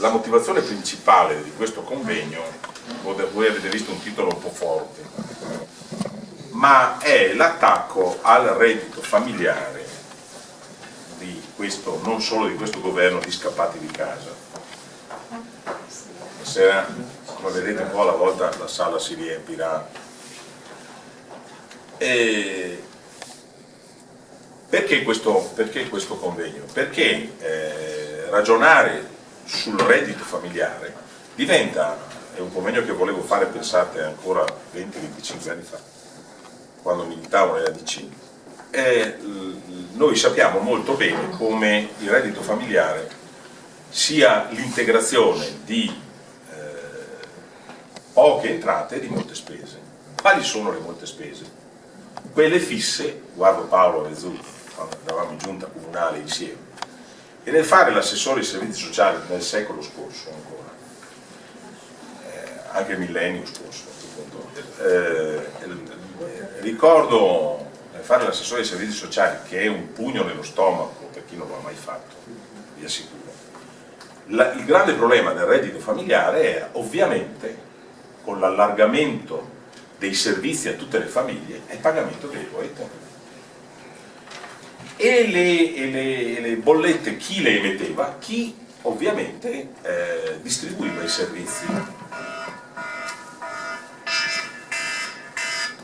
la motivazione principale di questo convegno, voi avete visto un titolo un po' forte, ma è l'attacco al reddito familiare di questo, non solo di questo governo di scappati di casa. Stasera, come vedete un po' alla volta la sala si riempirà. Perché questo convegno? Perché ragionare sul reddito familiare diventa, è un convegno che volevo fare, pensate, ancora 20-25 anni fa, quando militavo nella DC. Noi sappiamo molto bene come il reddito familiare sia l'integrazione di poche entrate e di molte spese. Quali sono le molte spese? Quelle fisse, guardo Paolo Vezzuto, quando eravamo in giunta comunale insieme, e nel fare l'assessore ai servizi sociali nel secolo scorso ancora, anche il millennio scorso, ricordo nel fare l'assessore ai servizi sociali, che è un pugno nello stomaco per chi non l'ha mai fatto, vi assicuro. Il grande problema del reddito familiare è ovviamente, con l'allargamento dei servizi a tutte le famiglie, è il pagamento delle bollette. E le bollette chi le emetteva? Chi ovviamente distribuiva i servizi.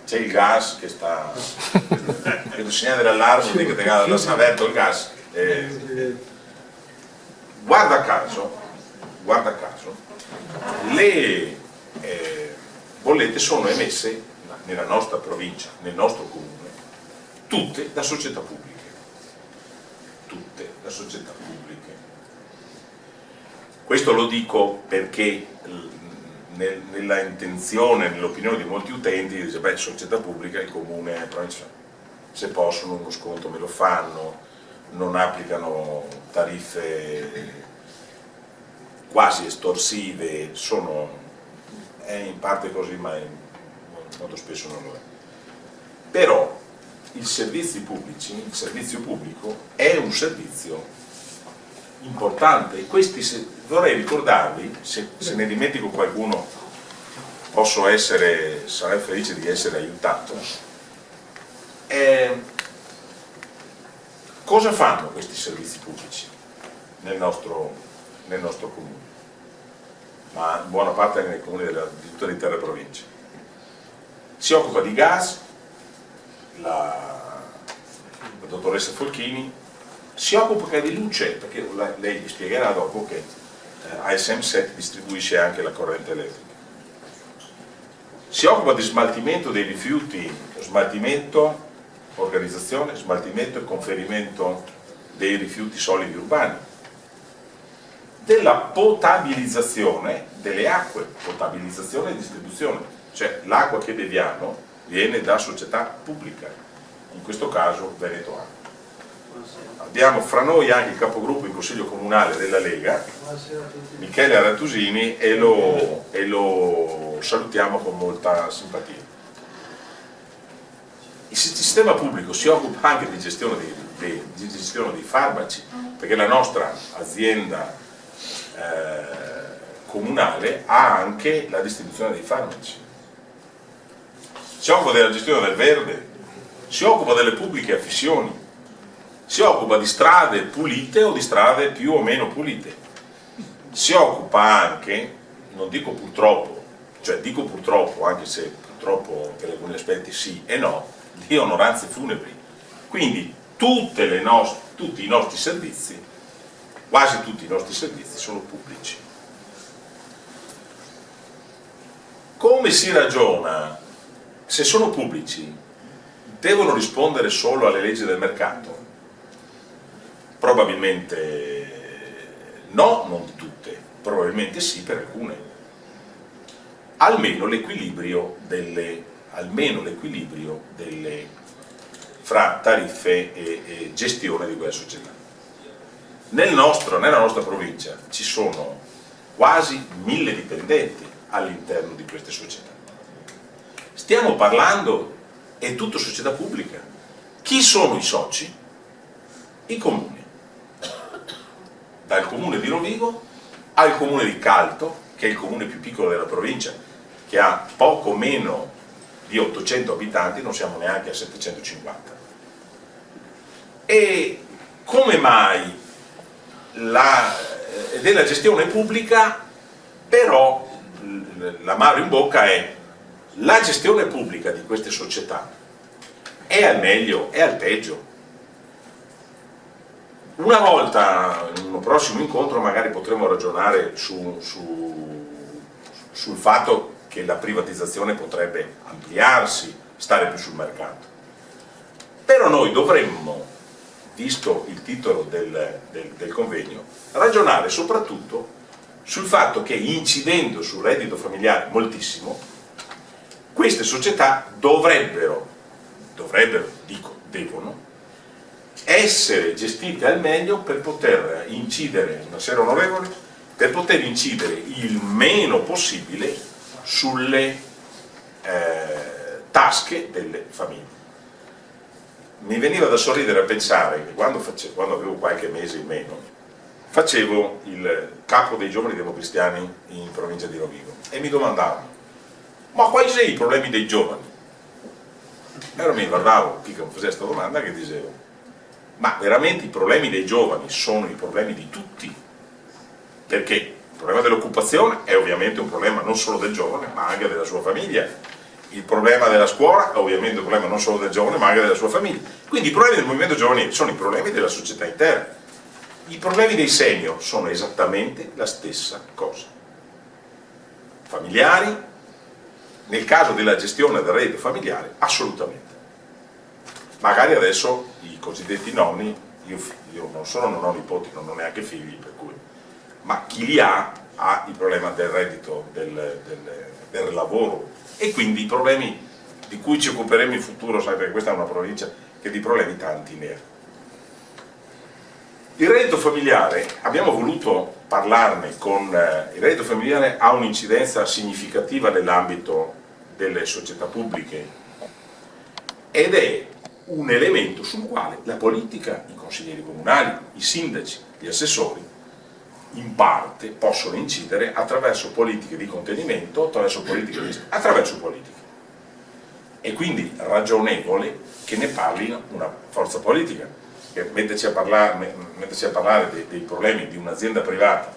C'è il gas che sta, il segnale dell'allarme che ha aperto il gas. Guarda caso, le bollette sono emesse nella nostra provincia, nel nostro comune, tutte da società pubbliche. Tutte da società pubbliche. Questo lo dico perché nella intenzione, nell'opinione di molti utenti, dice, beh, società pubblica, il comune, se possono uno sconto me lo fanno, non applicano tariffe quasi estorsive, è in parte così, ma molto spesso non lo è. Però il servizio pubblico è un servizio importante, e questi, vorrei ricordarvi, se ne dimentico qualcuno sarei felice di essere aiutato. Cosa fanno questi servizi pubblici nel nostro comune, ma in buona parte anche nei comuni di tutte le intere province? Si occupa di gas la dottoressa Folchini, si occupa anche di luce, perché lei vi spiegherà dopo che ASM Set distribuisce anche la corrente elettrica. Si occupa di smaltimento dei rifiuti, organizzazione, smaltimento e conferimento dei rifiuti solidi urbani, della potabilizzazione delle acque, potabilizzazione e distribuzione, cioè l'acqua che beviamo viene da società pubblica, in questo caso Veneto Acqua. Abbiamo fra noi anche il capogruppo in consiglio comunale della Lega, Michele Aratusini, e lo salutiamo con molta simpatia. Il sistema pubblico si occupa anche di gestione dei farmaci, perché la nostra azienda comunale ha anche la distribuzione dei farmaci. Si occupa della gestione del verde, si occupa delle pubbliche affissioni, si occupa di strade pulite o di strade più o meno pulite, si occupa anche, non dico purtroppo, cioè dico purtroppo, anche se purtroppo per alcuni aspetti sì e no, di onoranze funebri. Quindi tutti i nostri servizi, quasi tutti i nostri servizi sono pubblici. Come si ragiona? Se sono pubblici, devono rispondere solo alle leggi del mercato? Probabilmente no, non di tutte, probabilmente sì per alcune. Almeno l'equilibrio fra tariffe e gestione di quella società. Nella nostra provincia ci sono quasi 1000 dipendenti all'interno di queste società. Stiamo parlando, è tutto società pubblica. Chi sono i soci? I comuni. Dal comune di Rovigo al comune di Calto, che è il comune più piccolo della provincia, che ha poco meno di 800 abitanti, non siamo neanche a 750. E come mai della gestione pubblica, però l'amaro in bocca è la gestione pubblica di queste società è al meglio, è al peggio. Una volta, in un prossimo incontro, magari potremo ragionare sul fatto che la privatizzazione potrebbe ampliarsi, stare più sul mercato. Però noi dovremmo, visto il titolo del convegno, ragionare soprattutto sul fatto che, incidendo sul reddito familiare moltissimo, queste società devono, essere gestite al meglio per poter incidere, una serie onorevole, per poter incidere il meno possibile sulle tasche delle famiglie. Mi veniva da sorridere a pensare che quando avevo qualche mese in meno, facevo il capo dei giovani democristiani in provincia di Rovigo e mi domandavo: ma quali sono i problemi dei giovani? E allora mi guardavo chi mi faceva questa domanda, che dicevo: ma veramente i problemi dei giovani sono i problemi di tutti? Perché il problema dell'occupazione è ovviamente un problema non solo del giovane, ma anche della sua famiglia. Il problema della scuola è ovviamente un problema non solo del giovane, ma anche della sua famiglia. Quindi i problemi del movimento giovanile sono i problemi della società intera. I problemi dei senior sono esattamente la stessa cosa. Familiari, nel caso della gestione del reddito familiare, assolutamente. Magari adesso i cosiddetti nonni, io non solo non ho nipoti, non ho neanche figli, per cui, ma chi li ha il problema del reddito, del lavoro, e quindi i problemi di cui ci occuperemo in futuro, sapete che questa è una provincia che di problemi tanti ne ha. Il reddito familiare, abbiamo voluto parlarne il reddito familiare ha un'incidenza significativa nell'ambito delle società pubbliche ed è un elemento sul quale la politica, i consiglieri comunali, i sindaci, gli assessori in parte possono incidere attraverso politiche di contenimento, attraverso politiche. È quindi ragionevole che ne parli una forza politica, che metterci a parlare dei problemi di un'azienda privata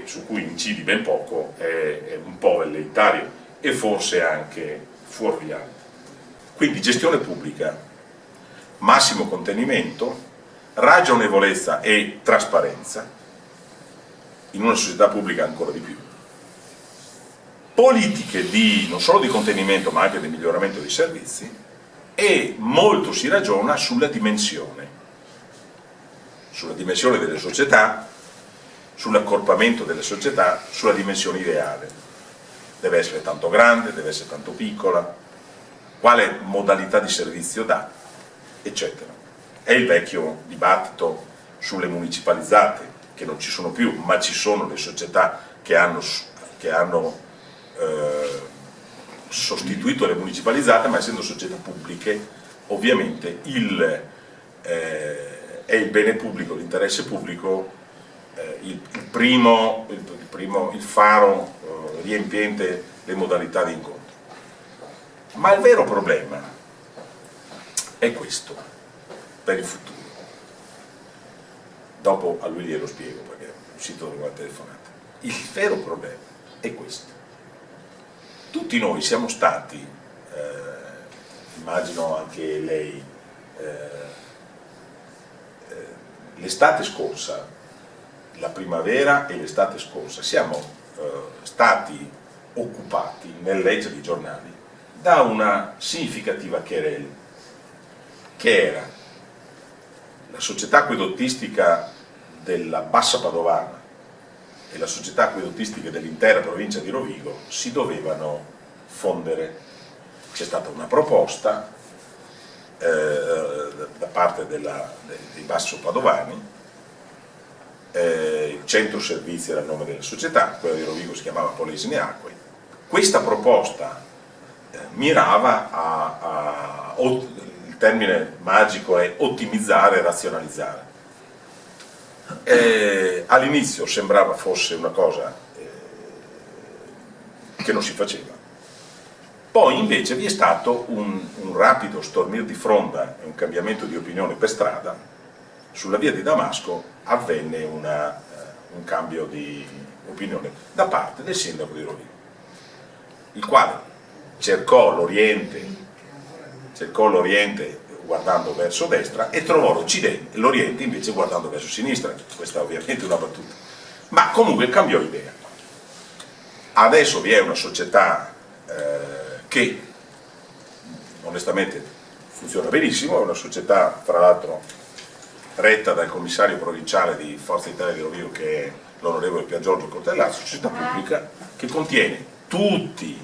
su cui incidi ben poco è un po' velleitario e forse anche fuorviante. Quindi gestione pubblica, massimo contenimento, ragionevolezza e trasparenza, in una società pubblica ancora di più. Politiche non solo di contenimento ma anche di miglioramento dei servizi, e molto si ragiona sulla dimensione delle società, sull'accorpamento delle società, sulla dimensione ideale. Deve essere tanto grande, deve essere tanto piccola, quale modalità di servizio dà, eccetera. È il vecchio dibattito sulle municipalizzate, che non ci sono più, ma ci sono le società che hanno sostituito le municipalizzate, ma essendo società pubbliche ovviamente è il bene pubblico, l'interesse pubblico il faro riempiente le modalità di incontro. Ma il vero problema è questo per il futuro. Dopo a lui glielo spiego perché è uscito da una telefonata. Il vero problema è questo. Tutti noi siamo stati, immagino anche lei, l'estate scorsa, la primavera e l'estate scorsa, siamo stati occupati nel leggere i giornali da una significativa querela, che era la società acquedottistica della Bassa Padovana e la società acquedottistica dell'intera provincia di Rovigo si dovevano fondere. C'è stata una proposta da parte dei Basso Padovani, il centro servizi era il nome della società, quella di Rovigo si chiamava Polesine Acque. Questa proposta mirava il termine magico è ottimizzare e razionalizzare. all'inizio sembrava fosse una cosa che non si faceva, poi invece vi è stato un rapido stormir di fronda e un cambiamento di opinione per strada. Sulla via di Damasco avvenne un cambio di opinione da parte del sindaco di Rovigo, il quale cercò l'Oriente guardando verso destra e trovò l'Oriente invece guardando verso sinistra. Questa è ovviamente una battuta, ma comunque cambiò idea. Adesso vi è una società che onestamente funziona benissimo, è una società fra l'altro retta dal commissario provinciale di Forza Italia di Rovigo, che è l'onorevole Pier Giorgio Cortellazzo, società pubblica che contiene tutti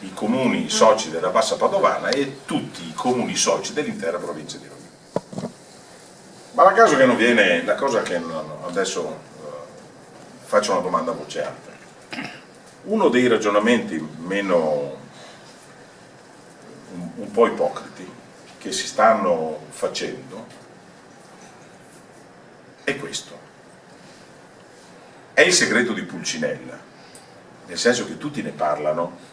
i comuni soci della Bassa Padovana e tutti i comuni soci dell'intera provincia di Rovigo. Ma la cosa che non viene, adesso faccio una domanda a voce alta. Uno dei ragionamenti un po' ipocriti che si stanno facendo è questo. È il segreto di Pulcinella, nel senso che tutti ne parlano,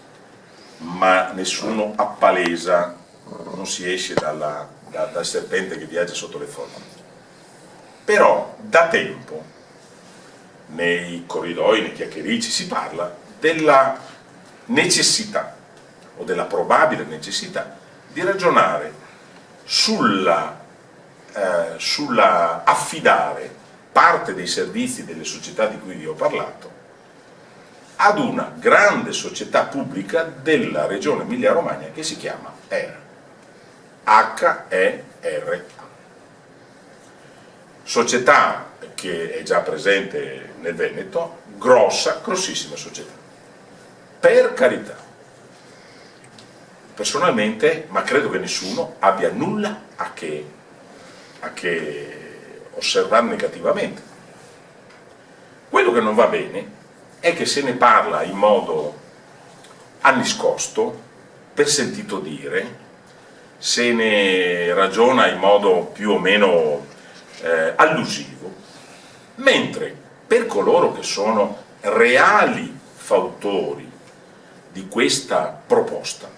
ma nessuno appalesa, non si esce dal serpente che viaggia sotto le foglie. Però da tempo, nei corridoi, nei chiacchiericci, si parla della necessità o della probabile necessità di ragionare sulla affidare parte dei servizi delle società di cui vi ho parlato ad una grande società pubblica della regione Emilia-Romagna che si chiama HERA, H-E-R-A, società che è già presente nel Veneto, grossissima società. Per carità, personalmente, ma credo che nessuno abbia nulla a che osservare negativamente. Quello che non va bene è che se ne parla in modo anniscosto, per sentito dire, se ne ragiona in modo più o meno allusivo, mentre per coloro che sono reali fautori di questa proposta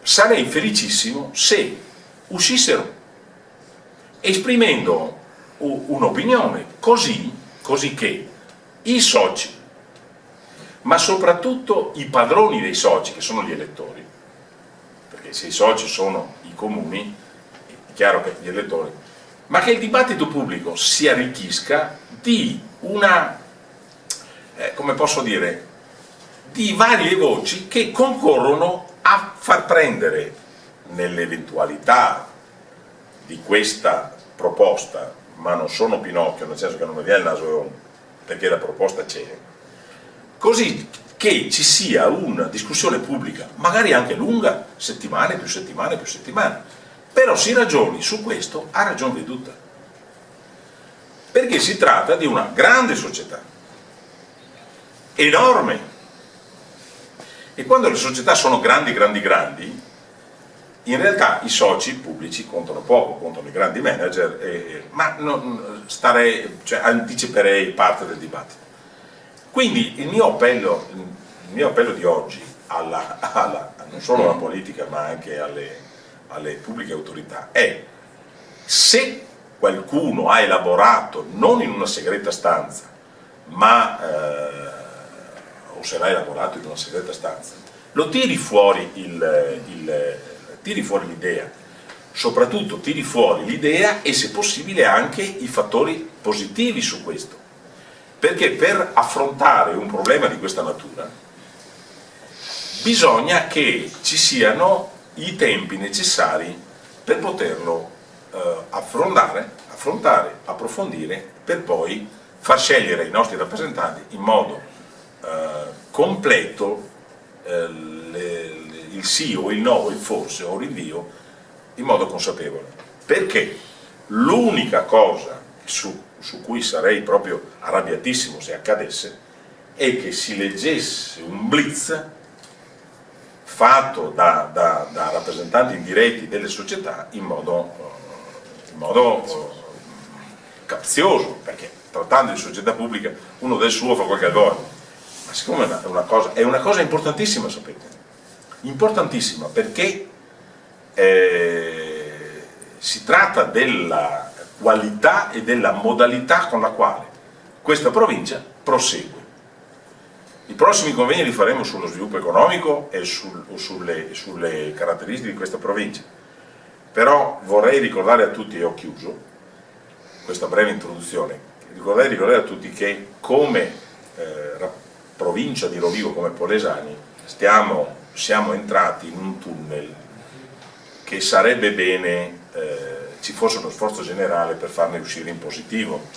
sarei felicissimo se uscissero esprimendo un'opinione così che i soci, ma soprattutto i padroni dei soci, che sono gli elettori, perché se i soci sono i comuni, è chiaro che gli elettori, ma che il dibattito pubblico si arricchisca di come posso dire, di varie voci che concorrono a far prendere, nell'eventualità di questa proposta, ma non sono Pinocchio, nel senso che non mi viene il naso perché la proposta c'è, così che ci sia una discussione pubblica, magari anche lunga, settimane, però si ragioni su questo a ragion veduta, perché si tratta di una grande società, enorme, e quando le società sono grandi, in realtà i soci pubblici contano poco, contano i grandi manager, ma anticiperei parte del dibattito. Quindi il mio appello di oggi non solo alla politica ma anche alle pubbliche autorità è: se qualcuno ha elaborato, non in una segreta stanza, ma o se l'ha elaborato in una segreta stanza, lo tiri fuori l'idea, soprattutto tiri fuori l'idea e se possibile anche i fattori positivi su questo, perché per affrontare un problema di questa natura bisogna che ci siano i tempi necessari per poterlo affrontare, approfondire, per poi far scegliere ai nostri rappresentanti in modo completo il sì o il no, il forse o il rinvio, in modo consapevole, perché l'unica cosa su cui sarei proprio arrabbiatissimo se accadesse è che si leggesse un blitz fatto da rappresentanti indiretti delle società in modo capzioso, perché trattando di società pubblica uno del suo fa qualche cosa, ma siccome è una cosa importantissima, sapete, importantissima, perché si tratta della qualità e della modalità con la quale questa provincia prosegue. I prossimi convegni li faremo sullo sviluppo economico e sulle caratteristiche di questa provincia, però vorrei ricordare a tutti, e ho chiuso questa breve introduzione, vorrei ricordare a tutti che come provincia di Rovigo, come Polesani, siamo entrati in un tunnel che sarebbe bene ci fosse uno sforzo generale per farne uscire in positivo.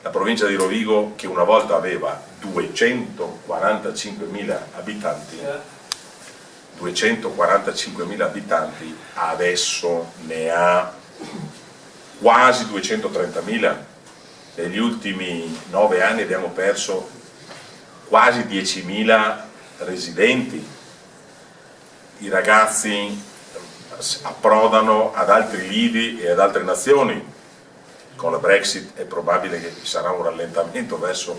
La provincia di Rovigo, che una volta aveva 245.000 abitanti, adesso ne ha quasi 230.000. Negli ultimi 9 anni abbiamo perso quasi 10.000 residenti. I ragazzi approdano ad altri lidi e ad altre nazioni. Con la Brexit è probabile che ci sarà un rallentamento verso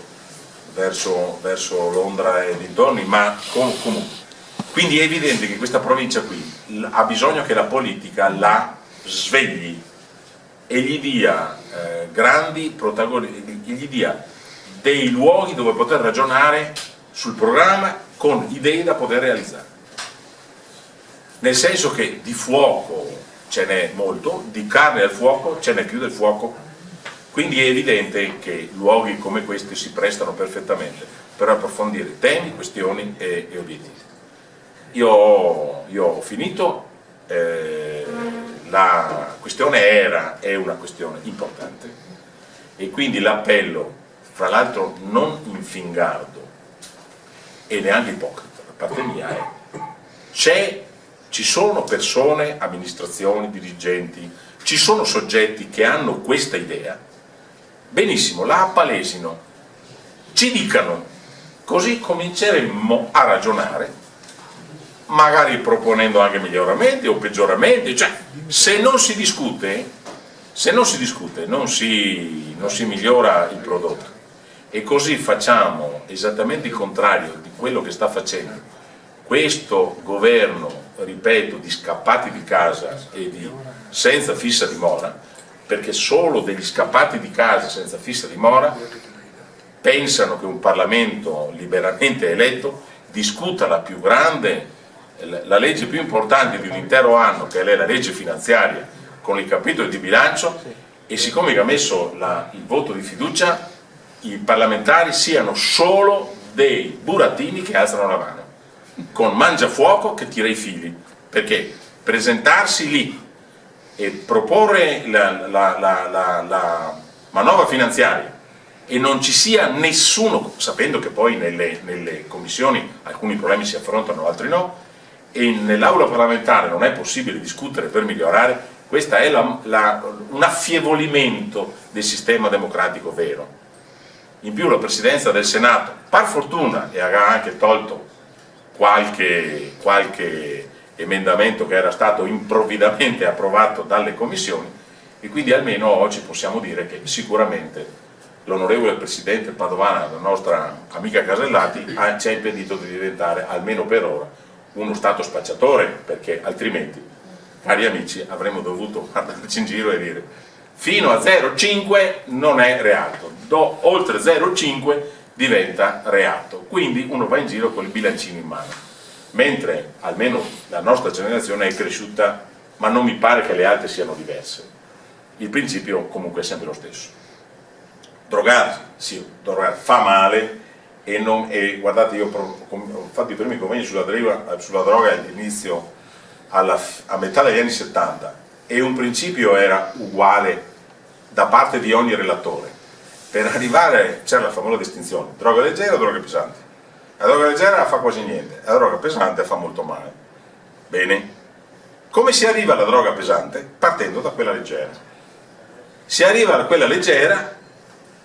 Londra e dintorni, ma comunque. Quindi è evidente che questa provincia qui ha bisogno che la politica la svegli e gli dia grandi protagonisti, gli dia dei luoghi dove poter ragionare sul programma con idee da poter realizzare. Nel senso che di fuoco ce n'è molto, di carne al fuoco ce n'è più del fuoco. Quindi è evidente che luoghi come questi si prestano perfettamente per approfondire temi, questioni e obiettivi. Io ho finito, la questione è una questione importante e quindi l'appello, fra l'altro non infingardo e neanche ipocrita da parte mia, è ci sono persone, amministrazioni, dirigenti, ci sono soggetti che hanno questa idea. Benissimo, la appalesino, ci dicano, così cominceremmo a ragionare, magari proponendo anche miglioramenti o peggioramenti, cioè se non si discute non si migliora il prodotto. E così facciamo esattamente il contrario di quello che sta facendo questo governo, ripeto, di scappati di casa e di senza fissa dimora, perché solo degli scappati di casa senza fissa dimora pensano che un Parlamento liberamente eletto discuta la legge più importante di un intero anno, che è la legge finanziaria, con i capitoli di bilancio, e siccome che ha messo il voto di fiducia, i parlamentari siano solo dei burattini che alzano la mano, con mangiafuoco che tira i fili, perché presentarsi lì e proporre la manovra finanziaria e non ci sia nessuno, sapendo che poi nelle commissioni alcuni problemi si affrontano, altri no, e nell'aula parlamentare non è possibile discutere per migliorare, questo è un affievolimento del sistema democratico vero. In più la Presidenza del Senato, par fortuna, e ha anche tolto qualche emendamento che era stato improvvidamente approvato dalle commissioni, e quindi almeno oggi possiamo dire che sicuramente l'onorevole Presidente Padovana, la nostra amica Casellati, ci ha impedito di diventare, almeno per ora, uno Stato spacciatore, perché altrimenti, cari amici, avremmo dovuto guardarci in giro e dire fino a 0,5 non è reato, oltre 0,5 diventa reato, quindi uno va in giro con il bilancino in mano. Mentre almeno la nostra generazione è cresciuta, ma non mi pare che le altre siano diverse. Il principio comunque è sempre lo stesso. Drogarsi, sì, fa male e guardate, io ho fatto i primi convegni sulla droga all'inizio, a metà degli anni 70, e un principio era uguale da parte di ogni relatore. Per arrivare, c'era la famosa distinzione, droga leggera e droga pesante. La droga leggera fa quasi niente, la droga pesante fa molto male. Bene, come si arriva alla droga pesante? Partendo da quella leggera. Si arriva a quella leggera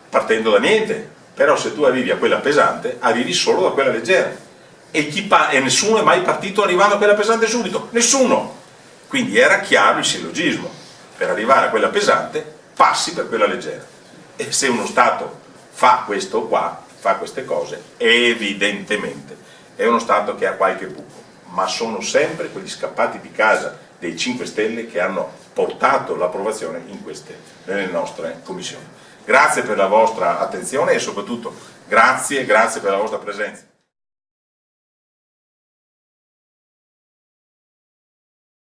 partendo da niente, però se tu arrivi a quella pesante, arrivi solo da quella leggera. E nessuno è mai partito arrivando a quella pesante subito, nessuno. Quindi era chiaro il sillogismo: per arrivare a quella pesante passi per quella leggera. E se uno Stato fa questo qua, fa queste cose, evidentemente è uno Stato che ha qualche buco, ma sono sempre quegli scappati di casa dei 5 Stelle che hanno portato l'approvazione nelle nostre commissioni. Grazie per la vostra attenzione e soprattutto grazie per la vostra presenza.